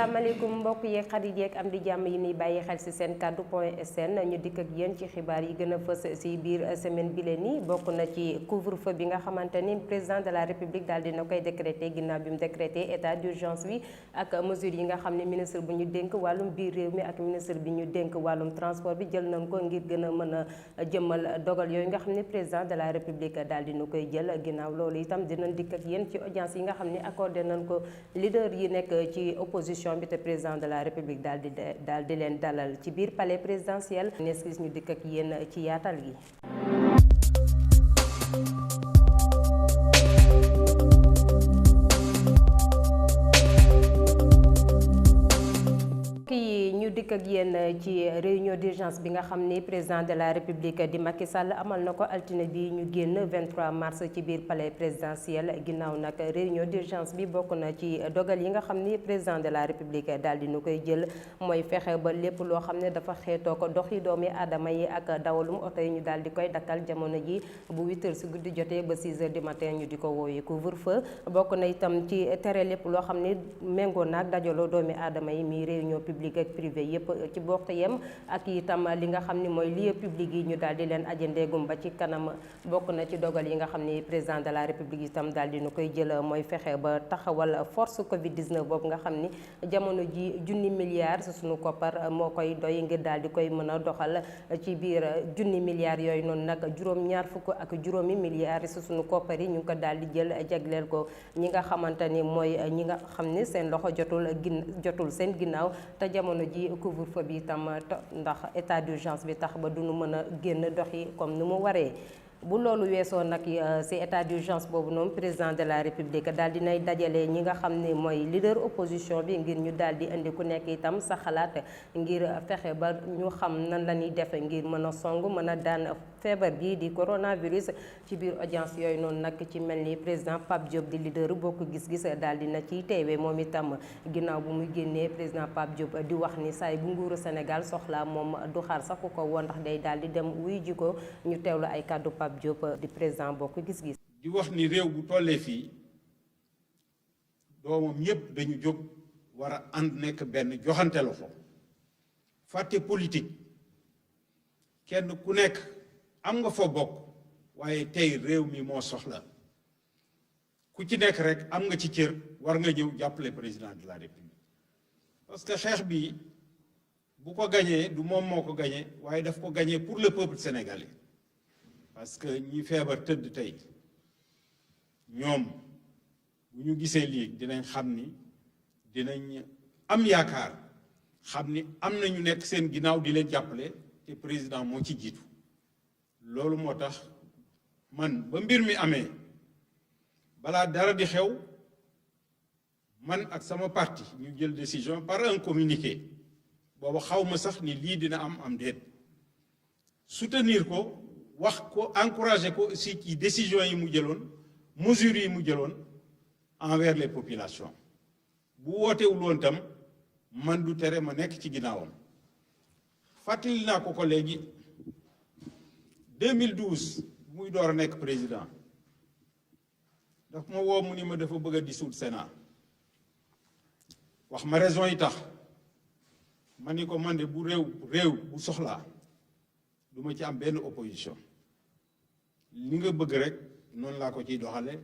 asalaamaaleykum mbokk yeeg xarit yeeg am di jàmm yi ni bàyyi xel ci seen kaddu point sn ñu dikk ak yéen ci xibaar yi gën a fës ci biir semaine bi leen ni bokk na ci couvre-feu bi nga xamante ni président de la république daal dina koy décréter ginnaaw bi mu décréter état d'urgence bi ak mesures yi nga xam ne ministre bu ñu dénk wàllum biir réew mi ak ministre bi ñu dénk wàllum transport bi jël nañ ko ngir gën a mën a jëmmal dogal yooyu nga xam ne président de la république daal dina koy jël ginnaaw loolu itam dinañ dikk ak yéen ci audience yi nga xam ne accordé nañ ko leader yi nekk ci opposition bi te président de la république daal di leen dalal ci biir palais présidentiel nees gis ñu dikk ak yéen ci yaatal gi. ñu dikk ak yéen ci réunion d'urgence bi nga xam ni président de la république di Macky Sall amal na ko altine bi ñu génn 23 mars ci biir palais présidentiel ginnaaw nag réunion d'urgence bi bokk na ci dogal yi nga xam ni président de la république daal di nu koy jël mooy fexe ba lépp loo xam ne dafa xeetoo ko doxi doomi aadama yi ak dawalum oto yi ñu daal di koy dakkal jamono ji bu 8h si guddi jotee ba 6h du matin ñu di ko woowee couvre-feu bokk na itam ci tere lépp loo xam ni méngoo naag dajaloo doomi aadama yi mi réunion publique ak privé yëpp ci bokk yem ak itam li nga xam ni mooy lieu public yi ñu daal di leen ajandeegum ba ci kanam bokk na ci dogal yi nga xam ni président de la république itam daal di nu koy jël mooy fexe ba taxawal force Covid 19 boobu nga xam ni jamono ji junni milliards suñu koppar moo koy doy ngir daal di koy mën a doxal ci biir junni milliards yooyu noonu nag juróom-ñaar fukk ak juróomi milliards suñu koppar yi ñu ngi ko daal di jël jagleel ko ñi nga xamante ni mooy ñi nga xam ni seen loxo jotul seen ginnaaw te jamono ji couvre-feu bi itam ndax état d'urgence bi tax ba duñu mën a génn doxi comme ni mu waree. bu loolu weesoo nag ci état d'urgence boobu noonu président de la république daal dinay dajale ñi nga xam ne mooy leader opposition bi ngir ñu daal di indi ku nekk itam sa xalaat ngir fexe ba ñu xam nan la ñuy defe ngir mën a song mën a daan feebar bii di coronavirus ci biir audience yooyu noonu nag ci mel ni président Pape Diop di leader bokk gis-gis daal dina ciy teewee moom itam ginnaaw bu muy génnee président Pape Diop di wax ni saay bu nguuru Sénégal soxla moom du xaar sax ku ko woon ndax day daal di dem wuy ji ko ñu teewlu ay kàddu Pape Diop di président bokk gis-gis. di wax ni réew bu tollee fii doomam yépp dañu jóg war a ànd nekk benn joxante loxo fàtte politique kenn ku nekk am nga fa bokk waaye tey réew mi moo soxla ku ci nekk rek am nga ci cër war nga ñëw jàppale président de la république parce que xeex bi bu ko gañee du moom moo ko gañee waaye daf ko gañee pour le peuple sénégalais. parce que ñi feebar tëdd tey ñoom bu ñu gisee lii dinañ xam ni dinañ am yaakaar xam ni am na ñu nekk seen ginnaaw di leen jàppale te président moo ci jiitu loolu moo tax man ba mbir mi amee balaa dara di xew man ak sama parti ñu jël décision par un communiqué booba xaw ma sax ni lii dina am déet soutenir ko wax ko encourager ko aussi ci décision yi mu jëloon mesures yi mu jëloon envers les populations bu wootewul woon tam man du tere ma nekk ci ginnaawam fàttali naa ko léegi 2012 muy door a nekk président daf ma woo mu ni ma dafa bëgg a dissoudre Sénat wax ma raison yi tax ma ni ko man de bu réew bu soxlaa du ma ci am benn opposition li nga bëgg rek noonu laa ko ciy doxale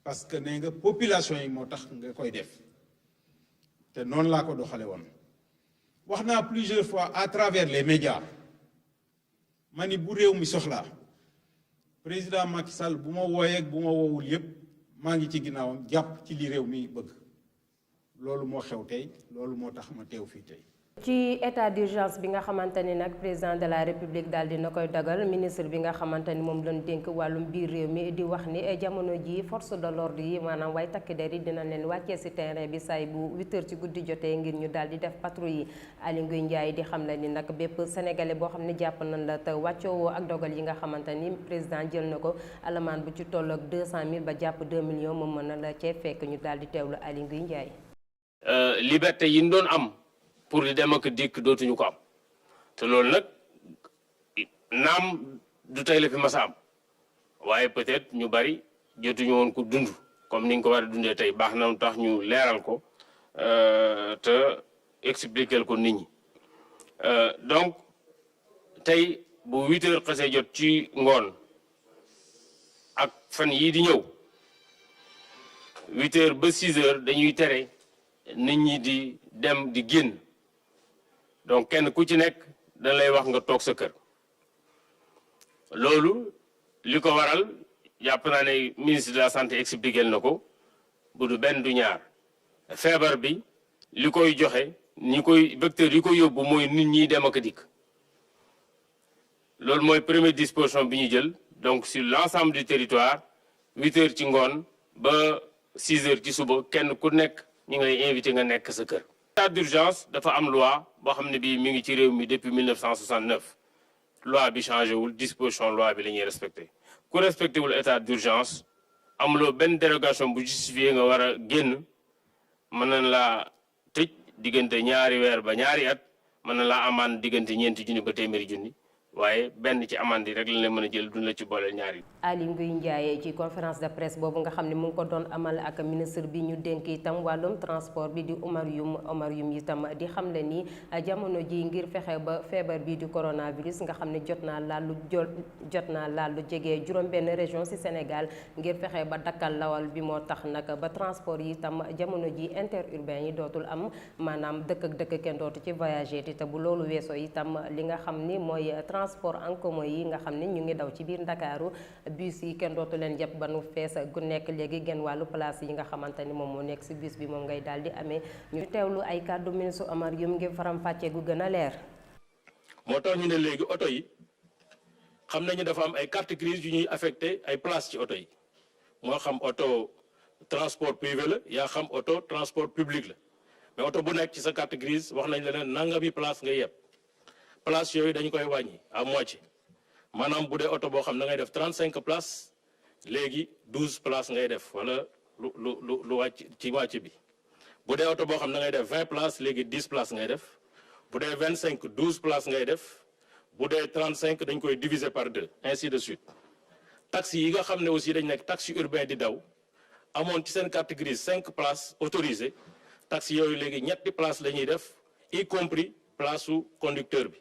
parce que nee nga population yi moo tax nga koy def te noonu laa ko doxale woon wax naa plusieurs fois à travers les médias ma ni bu réew mi soxlaa président Macky Sall bu ma wooyee bu ma woowul yépp maa ngi ci ginnaawam jàpp ci li réew mi bëgg loolu moo xew tey loolu moo tax ma teew fii tey. ci état d'urgence bi nga xamante ni nag président de la république daal dina koy dagal ministre bi nga xamante ni moom lañ dénk wàllum biir réew mi di wax ni jamono ji force de l'ordre yi maanaam waaye takk der yi dina leen wàccee ci terrain bi saay bu 8h ci guddi jotee ngir ñu daal di def patrouille yi Aly Ngouille Ndiaye di xam la ni nag bépp sénégalais boo xam ne jàpp nañ la te wàccoowoo ak dogal yi nga xamante ni président jël na ko alamaan bu ci toll ak 200 000 ba jàpp 2 millions moom mën na la cee fekk ñu daal di teewlu Aly Ngouille Ndiaye. liberté yi ñu doon am. pour di dem ak dikk dootuñu ko am te loolu nag naam du tey la fi masa am waaye peut-être ñu bari jotuñu woon ko dund comme ni ñu ko war a dundee tey baax na tax ñu leeral ko te expliquer ko nit ñi donc tey bu 8 heures xasee jot ci ngoon ak fan yii di ñëw 8 heures ba 6 heures dañuy tere nit ñi di dem di génn donc kenn ku ci nekk dañ lay wax nga toog sa kër loolu li ko waral jàpp naa ne ministre de la santé expliqué na ko bu du benn du ñaar feebar bi li koy joxe ñi koy vecteur yi koy yóbbu mooy nit ñi dem ak dikk loolu mooy première disposition bi ñu jël donc sur l'ensemble du territoire 8 heures ci ngoon ba 6 heures ci suba kenn ku nekk ñu ngi lay invité nga nekk sa kër. état d'urgence dafa am loi boo xam ne bii mi ngi ci réew mi depuis 1969 loi bi changé wul disposition loi bi la ñuy respecté ku respecté wul état d'urgence amuloo benn dérogation bu justifié nga war a génn mën nañ laa tëj diggante ñaari weer ba ñaari at mën na laa amande diggante ñeenti junni ba téeméeri junni waaye benn ci amande yi rek lañ leen mën a jël duñ la ci booleel ñaari. Aly Ngouille Ndiaye ci conférence de presse boobu nga xam ne mu ngi ko doon amal ak ministre bi ñu dénk itam wàllum transport bi di Oumar Youm itam di xamle ni jamono ji ngir fexe ba feebar bi di coronavirus nga xam ne jot naa laal lu jege juróom-benn région ci Sénégal ngir fexe ba dakkal lawal bi moo tax nag ba transport yi itam jamono ji interurbain yi dootul am maanaam dëkk ak dëkk kenn dootu ci voyager te bu loolu weesoo itam li nga xam ni mooy transport en commun yi nga xam ne ñu ngi daw ci biir Ndakaaru bus yi kenn dootu leen jàpp ba nu fees gu nekk léegi genn wàllu place yi nga xamante ni moom moo nekk ci bus bi moom ngay daal di amee ñu teewlu ay kàddu ministre Oumar Youm ngir faram fàcce gu gën a leer. moo tax ñu ne léegi oto yi xam nañu dafa am ay carte grise yu ñuy affecté ay place ci oto yi moo xam oto transport privé la yaa xam oto transport public la mais oto bu nekk ci sa carte grise wax nañ la ne nangami place nga yeb place yooyu dañu koy wàññi à moitié maanaam bu dee oto boo xam da ngay def 35 places léegi 12 places ngay def wala lu wàcc ci wàcc bi bu dee oto boo xam da ngay def 20 places léegi 10 places ngay def bu dee 25 12 places ngay def bu dee 35 dañ koy diviser par 2 ainsi de suite. taxi yi nga xam ne aussi dañ nekk taxi urbain di daw amoon ci seen carte grise 5 places autorisées taxi yooyu léegi ñetti places la ñuy def y compris place su conducteur bi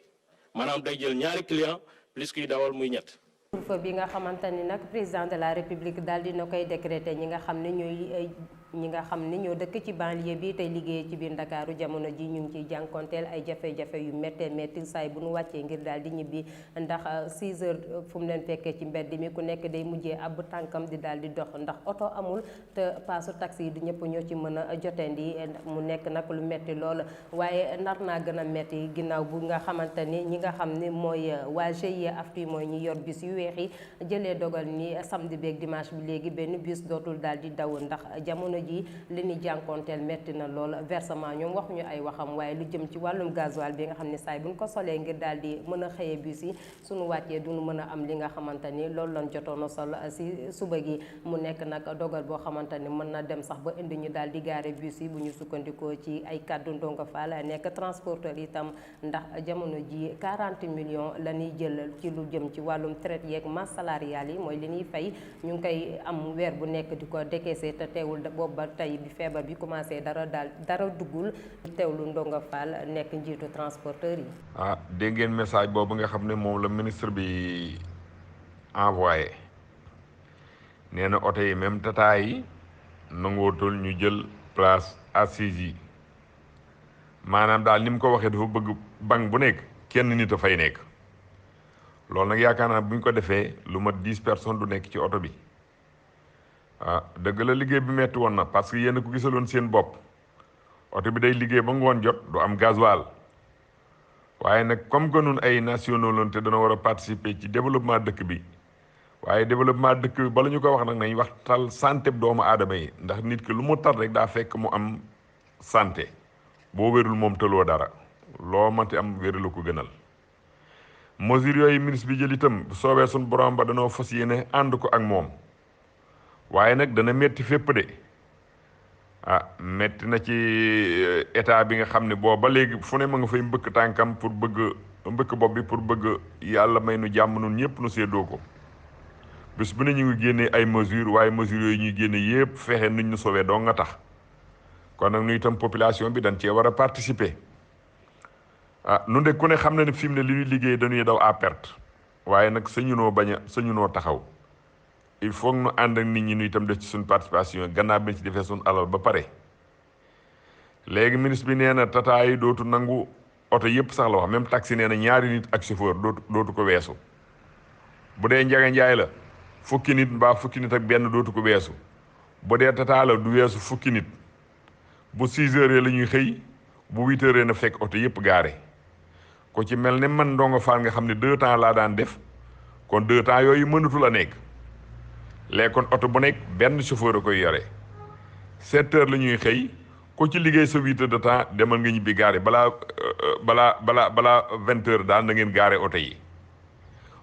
maanaam day jël ñaari client plus kuy dawal muy ñett. couvre-feu bi nga xamante ni nag président de la république daal dina koy décréter ñi nga xam ne ñoo dëkk ci banlieue bi tey liggéey ci biir Ndakaaru jamono ji ñu ngi ciy jànkonteel ay jafe-jafe yu méttee métti saay bu nu wàccee ngir daal di ñibbi ndax 6 heures fu mu leen fekkee ci mbedd mi ku nekk day mujjee ab tànkam di daal di dox ndax oto amul te paasu taxi yi du ñëpp ñoo ci mën a jotendi mu nekk nag lu métti lool waaye nar naa gën a métti ginnaaw bu nga xamante ni ñi nga xam ne mooy waa GIE AFTU mooy ñi yor bis yu weex yi jëlee dogal ni samedi beeg dimanche bi léegi benn bus dootul daal di daw ndax jamono ji li ni jànkoonteel metti na lool versement ñoom waxuñu ay waxam waaye lu jëm ci wàllum gasoil bi nga xam ne saay buñ ko solee ngir daal di mën a xëyee bus yi suñu wàccee duñu mën a am li nga xamante ni loolu lañ jotoon a sol si suba gi mu nekk nag dogal boo xamante ni mën na dem sax ba indi ñu daal di gaare bus yi bu ñu sukkandikoo ci ay kàddu Ndongo Fall nekk transporteur itam ndax jamono ji 40 millions la ñuy jël ci lu jëm ci wàllum traite yeeg masse salariale yi mooy li ñuy fay ñu ngi koy am weer bu nekk di ko décaissé te teewul boobu ba tey bi feebar bi commencé dara duggul teewlu Ndongo Fall nekk njiitu transporteur yi. dégg ngeen message boobu nga xam ne moom la ministre bi envoyé nee na oto yi même tata yi nangootul ñu jël place assise yi maanaam daal ni mu ko waxee dafa bëgg banque bu nekk kenn nit a fay nekk loolu nag yaakaar naa bu ñu ko defee lu mat 10 personnes du nekk ci oto bi. dëgg la liggéey bi metti woon na parce que yéen ko gisaloon seen bopp oto bi day liggéey ba ngoon jot du am gasoil waaye nag comme que nun ay nationaux loon te dana war a participer ci développement dëkk bi waaye développement dëkk bi bala ñu ko wax nag nañ wax tal santé doomu aadama yi ndax nit ki lu mu tar rek daa fekk mu am santé boo wérul moom tëloo dara loo mënti am wéru ko gënal mesures yooyu ministre bi jël itam bu soobee suñ borom ba danoo fas yéene ànd ko ak moom waaye nag dana metti fépp de metti na ci état bi nga xam ne booba léegi fu ne ma nga fay mbëkk tànkam pour bëgg mbëkk bopp bi pour bëgg yàlla may nu jàmm nun ñëpp nu séddoo ko bis bu ne ñu ngi génnee ay mesures waaye mesures yooyu ñuy génne yëpp fexe nuñ ñu sauvé doo nga tax kon nag nu itam population bi dañ cee war a participer nu de ku ne xam na ne fi mu ne li ñuy liggéey dañuy daw à perte waaye nag sañunoo taxaw il faut nu ànd ak nit ñi nu itam def ci suñ participation gannaaw bi ci defee suñ alal ba pare. léegi ministre bi nee na tata yi dootu nangu oto yëpp sax la wax même taxi nee na ñaari nit ak chauffeur dootu ko weesu bu dee Njaga Njaay la fukki nit mbaa fukki nit ak benn dootu ko weesu bu dee tata la du weesu fukki nit bu 6 heures la ñuy xëy bu 8 heures na fekk oto yëpp gaare ko ci mel ne man Ndongo Fall nga xam ne 2 temps laa daan def kon 2 temps yooyu mënatul a nekk léegi kon oto bu nekk benn chauffeur a koy yore 7 heures la ñuy xëy ko ci liggéey sa 8 heures de temps demal nga ñibbi gaare balaa 20 heures daal na ngeen gaare oto yi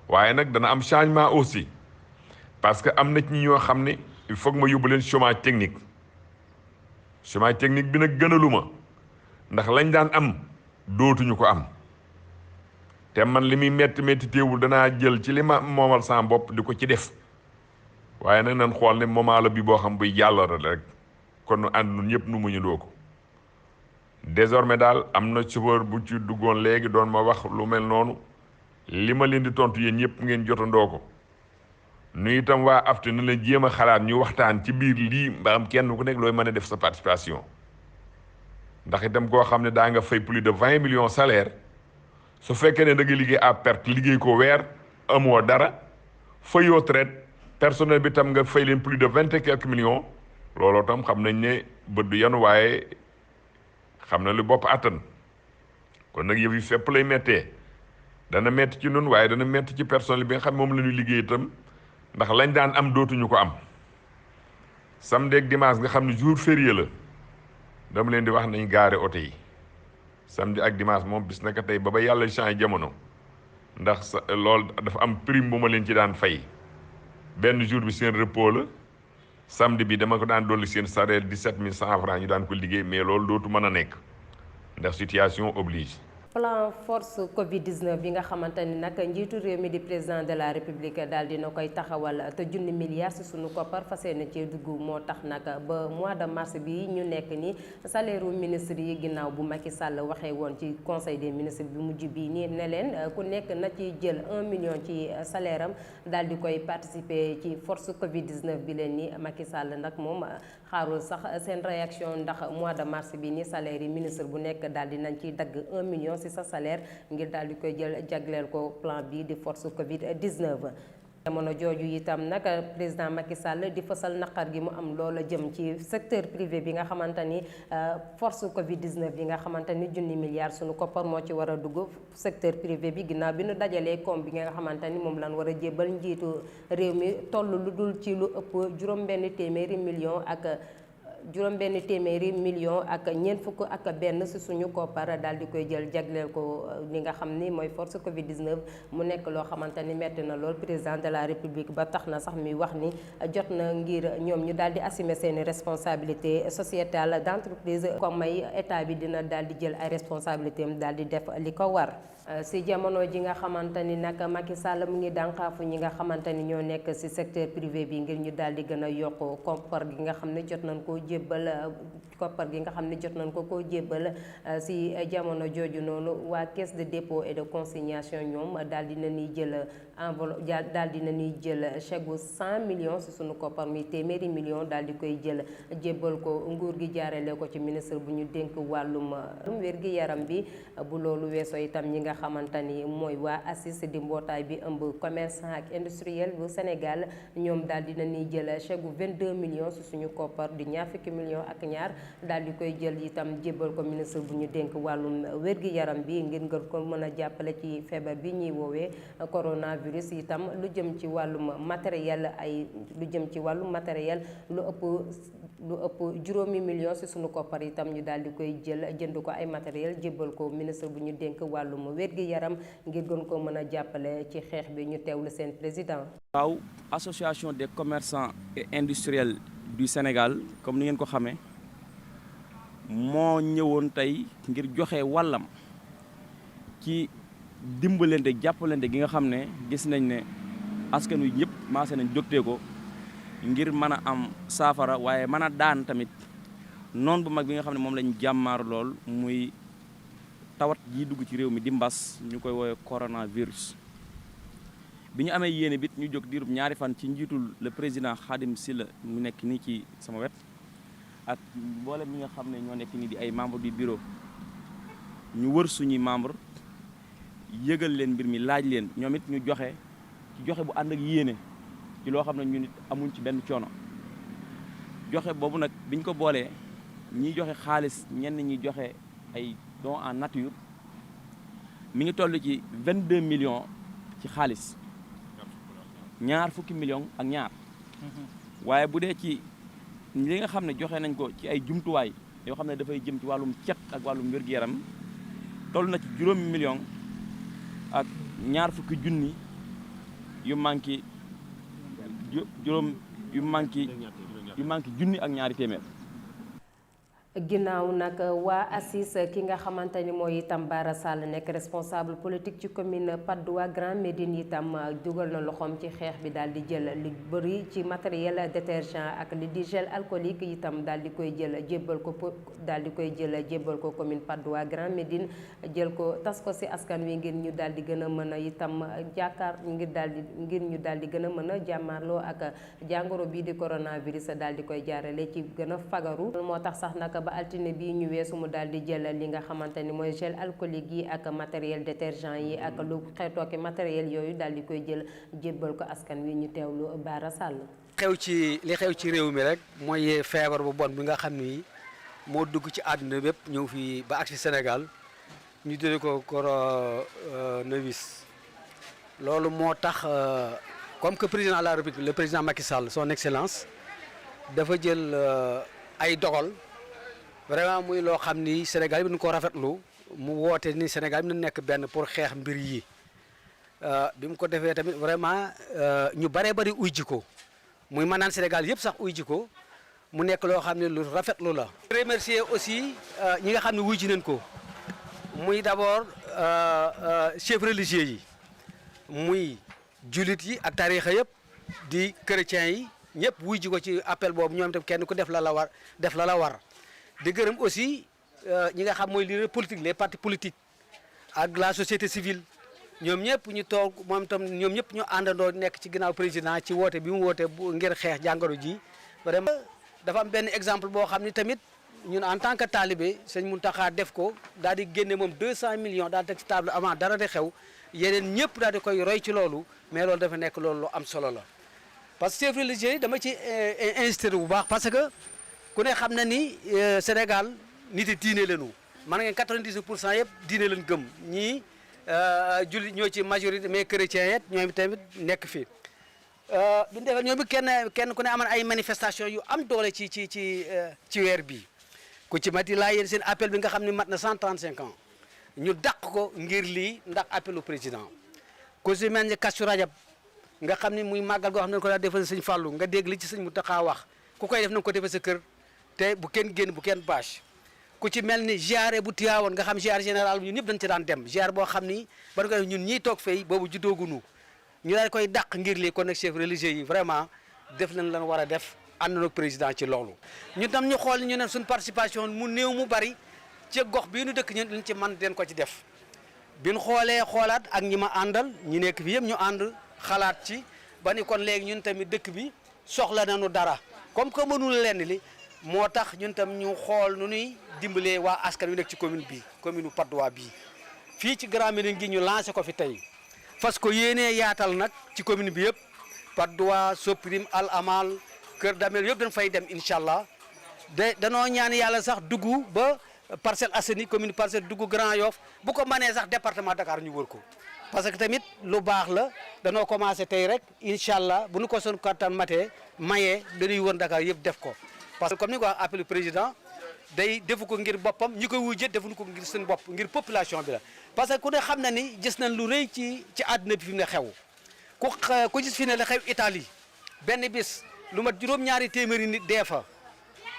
waaye nag dana am changement aussi parce que am na ci ñoo xam ne il faut que ma yóbbu leen chômage technique bi nag gënaluma ndax lañ daan am dootuñu ko am te man li muy métti teewul danaa jël ci li ma moomal sama bopp di ko ci def waaye nag nan xool ne moment la bi boo xam buy jàllale rek kon nu ànd nun ñëpp nu muñu doo ko désormais daal am na chauffeur bu ci duggoon léegi doon ma wax lu mel noonu li ma leen di tontu yéen ñëpp ngeen jotandoo ko nu itam waa AFTU na leen jéem a xalaat ñu waxtaan ci biir lii ba am kenn ku nekk looy mën a def sa participation ndax itam koo xam ne daa nga fay plus de 20 millions salaire su fekkee ne da nga liggéey à perte liggéey ko weer amoo dara fayoo traite personnel bi tam nga fay leen plus de 20 et quelques millions looloo tam xam nañ ne bët du yanu waaye xam na lu bopp attan kon nag yëf yi fépp lay méttee dana métti ci nun waaye dana métti ci personnel bi nga xam moom la ñuy liggéey itam ndax lañ daan am dootuñu ko am samedi ak dimanche nga xam ne jour férié la dama leen di wax nañ gaare oto yi samedi ak dimanche moom bis naka tey ba yàlla changé jamono ndax loolu dafa am prime bu ma leen ci daan fay benn jour bi seen repos la samedi bi dama ko daan dolli seen salaire 17 100 francs ñu daan ko liggéey mais loolu dootu mën a nekk ndax situation oblige. plan force Covid 19 bi nga xamante ni nag njiitu réew mi di président de la république daal dina koy taxawal te junni milliards si sunu koppar fas yéene cee dugg moo tax nag ba mois de mars bi ñu nekk ni salaire ministre yi ginnaaw bu Macky Sall waxee woon ci conseil des ministres bi mujj bii nii ne leen ku nekk na ci jël 1 million ci salaire am daal di koy participer ci force Covid 19 bi leen ni Macky Sall nag moom xaarul sax seen réaction ndax mois de mars bi ni salaire yi ministre bu nekk daal di nañ ciy dagg 1 million ci sa salaire ngir daal di koy jël jagleel ko plan bi di force Covid 19. jamono jooju itam nag président Macky Sall di fësal naqar gi mu am loola jëm ci secteur privé bi nga xamante ni force Covid 19 bi nga xamante ni junni milliards sunu koppar moo ci war a dugg secteur privé bi ginnaaw bi nu dajalee koom bi nga xamante ni moom lan war a jébbal njiitu réew mi toll lu dul ci lu ëpp juróom-benn téeméeri million ak ñeent fukk ak benn si suñu koppar daal di koy jël jagleel ko li nga xam ni mooy force Covid 19 mu nekk loo xamante ni metti na lool président de la république ba tax na sax muy wax ni jot na ngir ñoom ñu daal di assumer seeni responsabilité sociétale d'entreprise comme may état bi dina daal di jël ay responsabilités am daal di def li ko war. si jamono ji nga xamante ni nag Macky Sall mu ngi dànkaafu ñi nga xamante ni ñoo nekk si secteur privé bi ngir ñu daal di gën a yokk koppar gi nga xam ne jot nañ koo jébbal si jamono jooju noonu waa caisse de dépôt et de consignation ñoom daal di nañuy jël enveloppe daal di nañuy jël chèque bu 100 millions si sunu koppar mi téeméeri millions daal di koy jël jébbal ko nguur gi jaarale ko ci ministre bu ñu dénk wàllum wér-gi-yaram bi bu loolu weesoo itam ñi nga xamante ni mooy waa ACIS di mbootaay bi ëmb commerçant ak industriel bu Sénégal ñoom daal di nañuy jël chèque bu 22 millions si suñu koppar di ñaar fukki millions ak ñaar daal di koy jël itam jébbal ko ministre bu ñu dénk wàllum wér-gi-yaram bi ngir nga ko mën a jàppale ci feebar bi ñuy woowee coronavirus itam lu jëm ci wàllum matériel lu ëpp juróomi millions si suñu koppar itam ñu daal di koy jël jënd ko ay matériel jébbal ko ministre bu ñu dénk wàllum wér-gi-yaram ngir gën ko mën a jàppale ci xeex bi ñu teewlu seen président. waaw association des commerçants et industriels du Sénégal comme ni ngeen ko xamee moo ñëwoon tey ngir joxe wàllam ci dimbalante jàppalante gi nga xam ne gis nañ ne askan wi ñëpp maase nañ jógtee ko ngir mën a am saafara waaye mën a daan tamit noon bu mag bi nga xam ne moom lañ jàmmaar lool muy tawat ji dugg ci réew mi di mbas ñu koy woowee coronavirus. bi ñu amee yéene bit ñu jóg diirub ñaari fan ci njiitul le président Khadim Sylla mu nekk nii ci sama wet ak mboolem ñi nga xam ne ñoo nekk nii di ay membre du bureau ñu wër suñuy membre yëgal leen mbir mi laaj leen ñoom it ñu joxe ci joxe bu ànd ak yéene ci loo xam ne ñu nit amuñ ci benn coono joxe boobu nag biñ ko boolee ñiy joxe xaalis ñenn ñi joxe ay dons en nature mi ngi toll ci 22 millions ci xaalis ñaar fukki millions ak ñaar waaye bu dee ci li nga xam ne joxe nañ ko ci ay jumtuwaay yoo xam ne dafay jëm ci wàllum cet ak wàllum wér-gu-yaram toll na ci juróomi millions ak ñaar fukki junni yu manqué yu manqué junni ak ñaari téeméer. ginnaaw nag waa ACIS ki nga xamante ni mooy itam Bara Sall nekk responsable politique ci commune Patte d'Oie Grand Médine itam dugal na loxoom ci xeex bi daal di jël li bëri ci matériel détergent ak li di gel alcoolique itam daal di koy jël jébbal ko commune Patte d'Oie Grand Médine jël ko tas ko ci askan wi ngir ñu daal di gën a mën a itam jàkkaar ngir ñu daal di gën a mën a jàmmaarloo ak jàngoro bii di coronavirus daal di koy jaarale ci gën a fagaru moo tax sax nag ba altine bi ñu weesu mu daal di jël li nga xamante ni mooy gel alcoolique yi ak matériel détergent yi ak lu xeetooki matériel yooyu daal di koy jël jébbal ko askan wi ñu teewlu Bara Sall. li xew ci réew mi rek mooy feebar bu bon bi nga xam ni moo dugg ci àdduna bépp ñëw fii ba agsi Sénégal ñu tuddee ko coronavirus loolu moo tax comme que président de la République le président Macky Sall son excellence dafa jël ay dogal. vraiment muy loo xam ni Sénégal bi ñu ko rafetlu mu woote ni Sénégal bi na nekk benn pour xeex mbir yi bi mu ko defee tamit vraiment ñu baree bari uy ji ko muy maanaam Sénégal yëpp sax uy ji ko mu nekk loo xam ne lu rafetlu la. remercier aussi ñi nga xam ne wuy ji nañ ko muy d'abord chef religieux yi muy julit yi ak tarixa yëpp di chrétiens yi ñëpp wuy ji ko ci appel boobu ñoom tam kenn ku def la war di gërëm aussi ñi nga xam mooy leader politique les partis politiques ak la société civile ñoom ñëpp ñu toog moom tam ñoom ñëpp ñu àndandoo nekk ci ginnaaw président ci woote bi mu woote ngir xeex jàngoro ji. vraiment dafa am benn exemple boo xam ni tamit ñun en tant que talibé sëñ Mountakha def ko daal di génne moom 200 millions daal teg ci table avant dara di xew yeneen ñëpp daal di koy roy ci loolu mais loolu dafa nekk loolu lu am solo la parce que chef religieux yi dama ci insisté bu baax parce que. ku ne xam na ni Sénégal nit yi diine lañu man ngeen 99% yëpp diine lañu gëm ñii julli ñoo ci majorité mais chrétiens yet ñoom tamit nekk fii bi ñu defee ñoom it kenn ku ne amoon ay manifestation yu am doole ci weer bi ku ci mati laa yéen seen appel bi nga xam ne mat na 135 ans ñu dàq ko ngir lii ndax appelu président ku si mel ni Kazu Rajab nga xam ni muy màggal goo xam ne ko daa defal sëñ Fallou nga dégg li ci sëñ Mountakha wax ku koy def na nga ko defee sa kër te bu kenn génn bu kenn bâche ku ci mel ni ziare bu Tiwaawoon nga xam ziare général ñun ñëpp dañ ci daan dem ziare boo xam ni ba ko def ñun ñiy toog fay boobu juddooguñu ñu daal koy dàq ngir lii kon nag chef religieux yi vraiment def nañ lan war a def ànd na président ci loolu. ñun tam ñu xool ñu ne suñ participation mu néew mu bari ci gox bii nu dëkk ñun liñ ci man den ko ci def biñ xoolee xoolaat ak ñi ma àndal ñi nekk fi yëpp ñu ànd xalaat ci ba ni kon léegi ñun tamit dëkk bi soxla nañu dara comme que mënul lenn li. moo tax ñun tam ñu xool nu ñuy dimbalee waa askan wi nekk ci commune Patte d'Oie bii fii ci Grand Médine gi ñu lancé ko fi tey parce que yéenee yaatal nag ci commune bi yëpp Patte d'Oie Soprim Al Amal Kër Damel yëpp dañ fay dem incha allah danoo ñaan yàlla sax dugg ba Parcelles Assainies commune Parcelles dugg Grand Yoff bu ko mënee sax département Dakar ñu wër ko parce que tamit lu baax la danoo commencé tey rek incha allah bu nu ko son kattan matee mayee dañuy wër Dakar yëpp def ko. parce que comme ni ko wax appelu président day defu ko ngir boppam ñi koy wujjee defuñu ko ngir seen bopp ngir population bi la parce que ku ne xam na ni gis nañ lu rëy ci àdduna bi fi mu ne xew ku gis fi ne la xew Italie benn bis lu mat juróom-ñaari téeméeri nit dee fa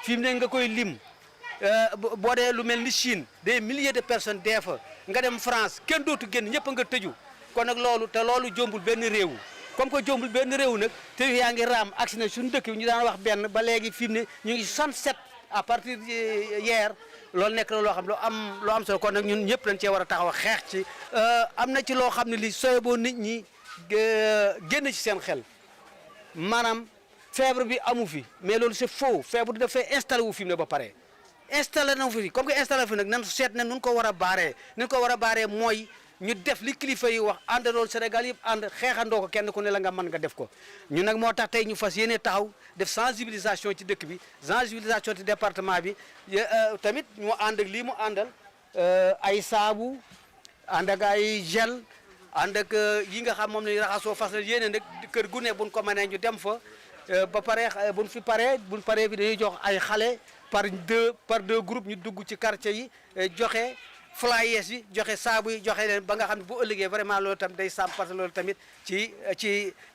fi mu ne nga koy lim boo dee lu mel ni Chine des milliers de personnes dee fa nga dem France kenn dootu génn ñëpp nga tëju kon nag loolu te loolu jombul benn réew comme que jombul benn réew nag te yaa ngi raam agsi na suñu dëkk bi ñu daan wax benn ba léegi fi mu ne ñu ngi 67 à partir hier loolu nekk na loo xam lu am solo kon nag ñun ñëpp dañ cee war a taxaw xeex ci am na ci loo xam ne li sooy boo nit ñi génn ci seen xel maanaam feebar bi amu fi mais loolu c'est faux feebar bi dafay installé wu fi mu ne ba pare installé na fi comme que installé fi nag nan seet ne nun ko war a baaree mooy ñu def li kilifa yi wax àndandoo Sénégal yëpp ànd xeexandoo ko kenn ku ne la nga mën nga def ko ñu nag moo tax tey ñu fas yéene taxaw def sensibilisation ci dëkk bi sensibilisation ci département bi tamit ñu ànd ak lii mu àndal ay saabu ànd ak ay gel ànd ak yi nga xam moom la ñu raxasoo fas yéene nag kër gu ne buñ ko mënee ñu dem fa ba pare buñ paree bi dañuy jox ay xale par deux groupes ñu dugg ci quartier yi joxe flyers yi joxe saabu yi joxe leen ba nga xam ne bu ëllëgee vraiment loolu tam day sàmm parce que loolu tamit ci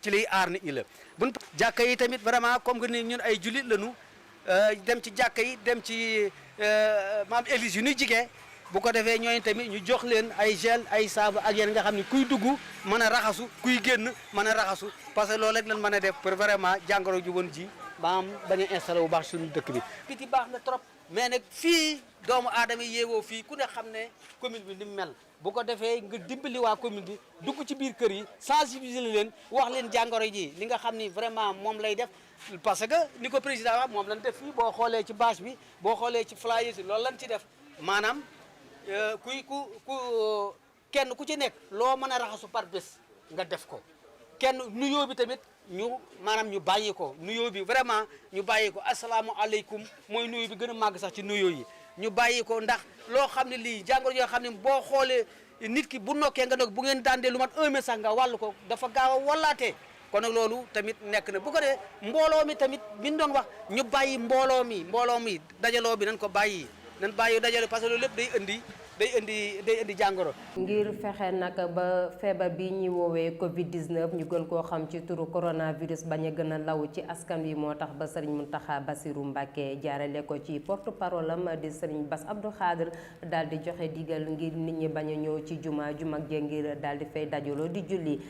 liy aar nit ñi la. buñ jàkka yi tamit vraiment comme que ni ñun ay jullit lañu dem ci jàkka yi dem ci maam église yu ñuy jigee bu ko defee ñooñu tamit ñu jox leen ay gel ay saabu ak yéen nga xam ne kuy dugg mën a raxasu kuy génn mën a raxasu parce que loolu rek lañ mën a def pour vraiment jàngoro ju woon ji maam bañ a installé bu baax suñu dëkk bi. biti baax na trop mais nag fii doomu aadama yi yeewoo fii ku ne xam ne commune bi ni mu mel bu ko defee nga dimbali waa commune bi dugg ci biir kër yi sensibiliser leen wax leen jàngoro ji li nga xam ni vraiment moom lay def parce que ni ko président wax moom lañ def fii boo xoolee ci bâche bi boo xoolee ci flyers yi loolu lañ ci def maanaam kenn ku ci nekk loo mën a raxasu par bés nga def ko kenn nuyoo bi tamit maanaam ñu bàyyi ko nuyoo bi vraiment ñu bàyyi ko asalaamualeykum mooy nuyoo bi gën a màgg sax ci nuyoo yi ñu bàyyi ko ndax loo xam ne lii jàngoro yoo xam ne boo xoolee nit ki bu nokkee nga nok bu ngeen daandee lu mat 1 mètre sax nga wàll ko dafa gaaw a wallaatee kon nag loolu tamit nekk na bu ko dee mbooloo mi tamit bi ñu doon wax ñu bàyyi mbooloo mi dajaloo bi nañ ko bàyyi dajaloo parce que loolu lépp day indi jàngoro. ngir fexe nag ba feebar bi ñuy woowee Covid-19 ñu gën koo xam ci turu coronavirus bañ a gën a law ci askan wi moo tax ba Serigne Mountakha Bassirou Mbacké jaarale ko ci porte-parole am di Serigne Bass Abdou Khadre daal di joxe digal ngir nit ñi bañ a ñëw ci juma jee ngir daal di fay dajaloo di julli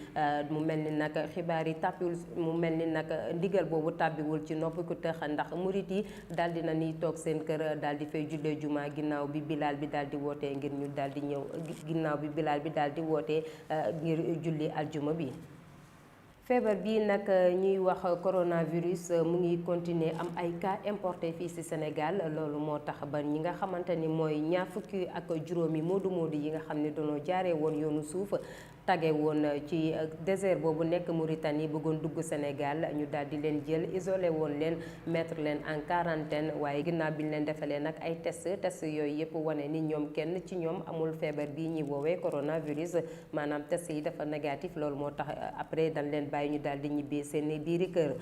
mu mel ni nag xibaar yi tàbbiwul mu mel ni nag ndigal boobu tàbbiwul ci nopp ku tëx ndax murit yi daal di na ni toog seen kër daal di fay jullee juma ginnaaw bi bilaal bi daal di wootee ngir ñu daal di ñëw ginnaaw bi bilaal bi daal di woote ngir julli aljuma bi. feebar bi nag ñuy wax coronavirus mu ngi continuer am ay cas importé fii ci Sénégal loolu moo tax ba ñi nga xamante ni mooy ñaar fukki ak juróomi moodu yi nga xam ne dañoo jaaree woon yoonu suuf tage woon ci désert boobu nekk Mauritanie bëggoon dugg Sénégal ñu daal di leen jël isolé woon leen mettre leen en quarantaine waaye ginnaaw bi ñu leen defalee nag ay test yooyu yëpp wane ni ñoom kenn ci ñoom amul feebar bi ñuy woowee coronavirus maanaam test yi dafa négatif loolu moo tax après dañ leen bàyyi ñu daal di ñibbee seen biiri kër.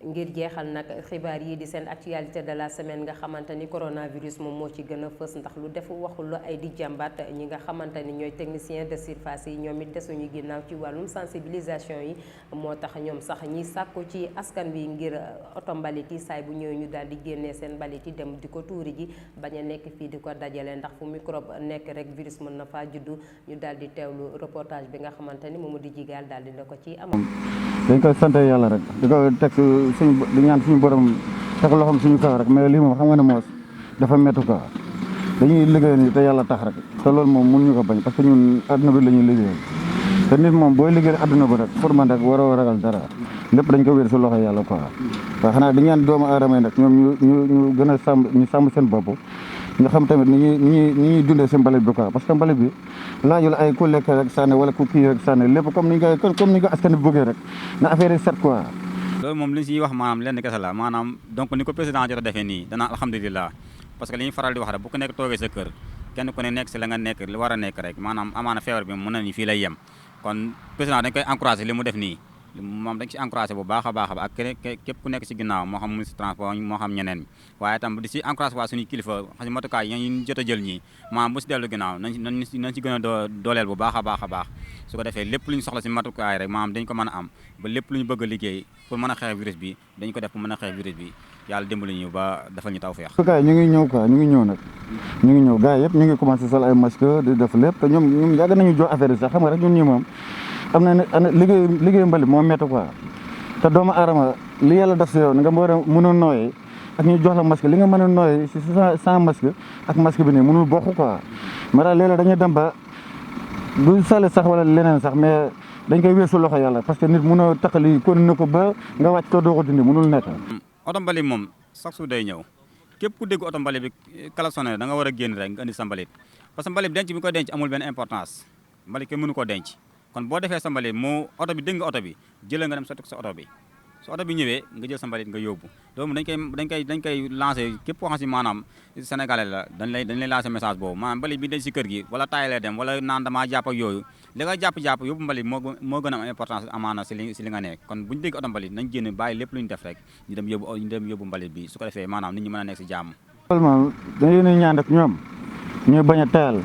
ngir jeexal nag xibaar yi di seen actualité de la semaine nga xamante ni coronavirus moom moo ci gën a fës ndax lu def waxul ay di jàmbat ñi nga xamante ni ñooy technicien de surface yi ñoom it desuñu ginnaaw ci wàllum sensibilisation yi moo tax ñoom sax ñi sàkku ci askan bi ngir oto mbalit yi saay bu ñëwee ñu daal di génnee seen mbalit yi dem di ko tuuri ji bañ a nekk fii di ko dajale ndax fu microbe nekk rek virus mën na faa juddu ñu daal di teewlu reportage bi nga xamante ni Mamadou Djigal daal di la ko ci amal. dañ koy sant yàlla rek di ko teg di ñaan suñu borom teg loxoom suñu kaw rek mais lii moom xam nga ne moos dafa métti quoi dañuy liggéey nii te yàlla tax rek te loolu moom mënuñu ko bañ parce que ñun adduna bi la ñuy liggéey te nit moom booy liggéey adduna bi rek pour man rek waroo ragal dara lépp dañ ko wér si loxo yàlla quoi waaw xanaa di ñaan doomu aadama yi nag ñoom ñu gën a sàmm seen bopp ñu xam tamit ni ñuy dundee si mbalit bi quoi parce que mbalit bi laajul ay ku lekk rek sànni wala ku kii rek sànni lépp comme ni nga ko askan bi bëggee rek na affaire yi set quoi. loolu moom li ñu siy wax maanaam lenn kese la maanaam donc ni ko président jot a defee nii danaa alhamdulilah parce que li ñuy faral di wax rek bu ko nekk toogee sa kër kenn ku ne nekk si la nga nekk li war a nekk rek maanaam amaana feebar bi mën na ni fii lay yem kon président dañ koy encouragé li mu def nii moom dañ si encouragé bu baax a baax ak képp ku nekk si ginnaaw moo xam ministre transport moo xam ñeneen ñi waaye itam di si encouragé waa suñuy kilifa xam si matukaay yi ñu jot a jël ñii maanaam bu si dellu ginnaaw nañ si gën a dooleel bu baax a baax su ko defee lépp lu ñu soxla si matukaay rek maanaam dañ ko mën a am ba lépp lu ñu bëgg a liggéey pour mën a xeex virus bi dañ ko def pour mën a xeex virus bi yàlla dimbali ñu ba defal ñu tawfeex. gars yi ñu ngi ñëw quoi ñu ngi ñëw nag ñu ngi ñëw gars yëpp ñu ngi commencé sol ay masque di def lépp te ñoom yàgg nañu jox affaire yi sax xam nga rek ñun ñi moom am na liggéey mbali moo métti quoi te doomu aadama li yàlla def si yow nga war a mën a nooyee ak ñu jox la masque li nga mën a nooy si sans masque ak masque bi nii mënul bokk quoi mais daal léeg-léeg dañuy dem ba du sale sax wala leneen sax mais dañ koy weesu loxo yàlla parce que nit mun a taqali kon na ko ba nga wàcc to doo ko dindi mënul nekk. oto mbalit moom sax su day ñëw képp ku dégg oto mbalit bi klaxonné da nga war a génn rek nga indi sa mbalit parce que mbalit denc bi ko denc amul benn importance mbalit kenn mënu koo denc kon boo defee sa mbalit moo oto bi dégg nga oto bi jëlee nga dem sotti ko sa oto bi su oto bi ñëwee nga jël sa mbalit nga yóbbu donc dañ koy lancé képp koo xam si maanaam sénégalais la dañ lay lancé message boobu maanaam mbalit bi denc si kër gi wala taay lay dem wala naan damaa jàpp ak yooyu li nga jàpp yóbbu mbalit moo gën a am importance amaana si li nga nekk kon bu ñu dégg oto mbalit nañ génn bàyyi lépp lu ñu def rek ñu dem yóbbu mbalit bi su ko defee maanaam nit ñi mën a nekk si jàmm. loolu dañu leen ñaan rek ñoom ñu bañ a tayal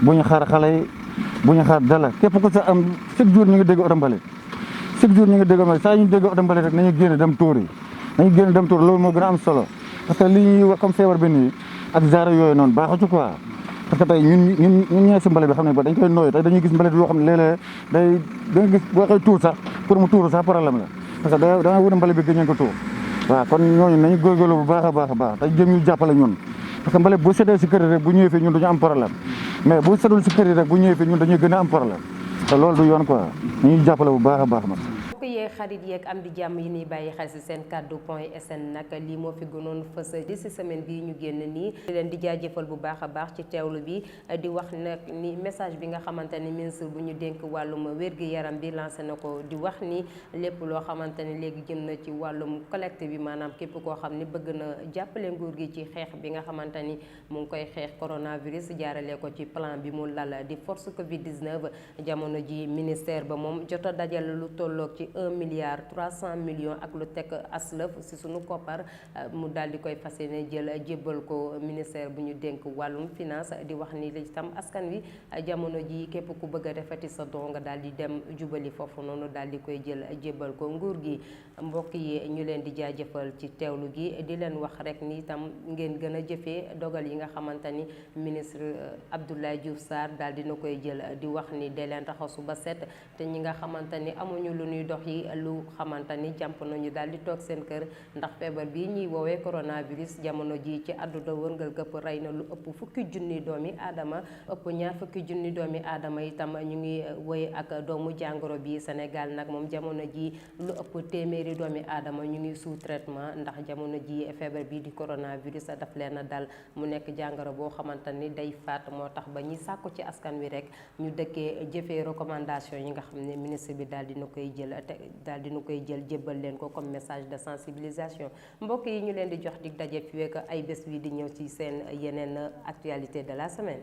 bu ñu xaar xale yi bu ñu xaar dala képp ku sa am chaque jour ñu ngi dégg oto mbalit chaque jour ñu ngi dégg mbalit saa ñu dégg oto mbalit rek nañu génn dem tuur yi loolu moo gën a am solo parce que li ñuy wax comme feebar bi nii ak genre yooyu noonu baaxu ci quoi parce que tey ñun ñee si mbalit bi xam ne ba dañ koy nooy tey dañuy gis mbalit yoo xam ne léeg-léeg da nga gis boo koy tuur sax pour mu tuuru sax problème la parce que da nga wër mbalit bi gëj ko tuur waaw kon ñooñu nañu góorgóorlu bu baax a baax tey jëm ñu jàppale ñun parce que mbalit bu setee si kër yi rek bu ñëwee fii ñun dañu am problème mais bu setul si kër yi rek bu ñëwee fii ñun dañuy gën a am problème te loolu du yoon quoi ñu jàppale bu baax a baax man. mbokk yeeg xarit yeeg am di jàmm yi ñuy bàyyi xel si seen kaddu point sn nag lii moo fi gënoon fës di si semaine bii ñu génn nii di leen di jaajëfal bu baax a baax ci teewlu bi di wax nag ni message bi nga xamante ni ministre bu ñu dénk wàllum wér-gi-yaram bi lancé na ko di wax ni lépp loo xamante ni léegi jëm na ci wàllum collecte bi maanaam képp koo xam ni bëgg na jàppale nguur gi ci xeex bi nga xamante ni mu ngi koy xeex coronavirus jaarale ko ci plan bi mu lal di force Covid 19 jamono ji ministère ba moom jot a dajale lu tolloog ci 1,3 milliard ak lu teg aslëf si sunu koppar mu daal di koy fas yéene jël jébbal ko ministère bu ñu dénk wàllum finance di wax ni li tam askan wi jamono ji képp ku bëgg a defati sa don nga daal di dem jubali foofu noonu daal di koy jël jébbal ko nguur gi. mbokk yi ñu leen di jaajëfal ci teewlu gi di leen wax rek ni itam ngeen gën a jëfee dogal yi nga xamante ni ministre Abdoulaye Diouf Sarr daal dina koy jël di wax ni dee leen raxasu ba set te ñi nga xamante ni amuñu lu ñuy dox yi lu xamante ni jàmp nañu daal di toog seen kër ndax feebar bii ñuy woowee coronavirus jamono ji ci àdduna wërngal këpp rey na lu ëpp fukki junni doomi aadama ëpp ñaar fukki junni doomi aadama itam ñu ngi woy ak doomu jàngoro bi Sénégal nag moom jamono ji lu ëpp téeméeri doomi aadama ñu ngi sous traitement ndax jamono ji feebar bii di coronavirus daf leen a dal mu nekk jàngoro boo xamante ni day faat moo tax ba ñi sàkku ci askan wi rek ñu dëkkee jëfee recommandation yi nga xam ne ministre bi daal dina koy jël daal dina koy jël jébbal leen ko comme message de sensibilisation mbokk yi ñu leen di jox dig daje fi wekk ay bés wi di ñëw ci seen yeneen actualité de la semaine.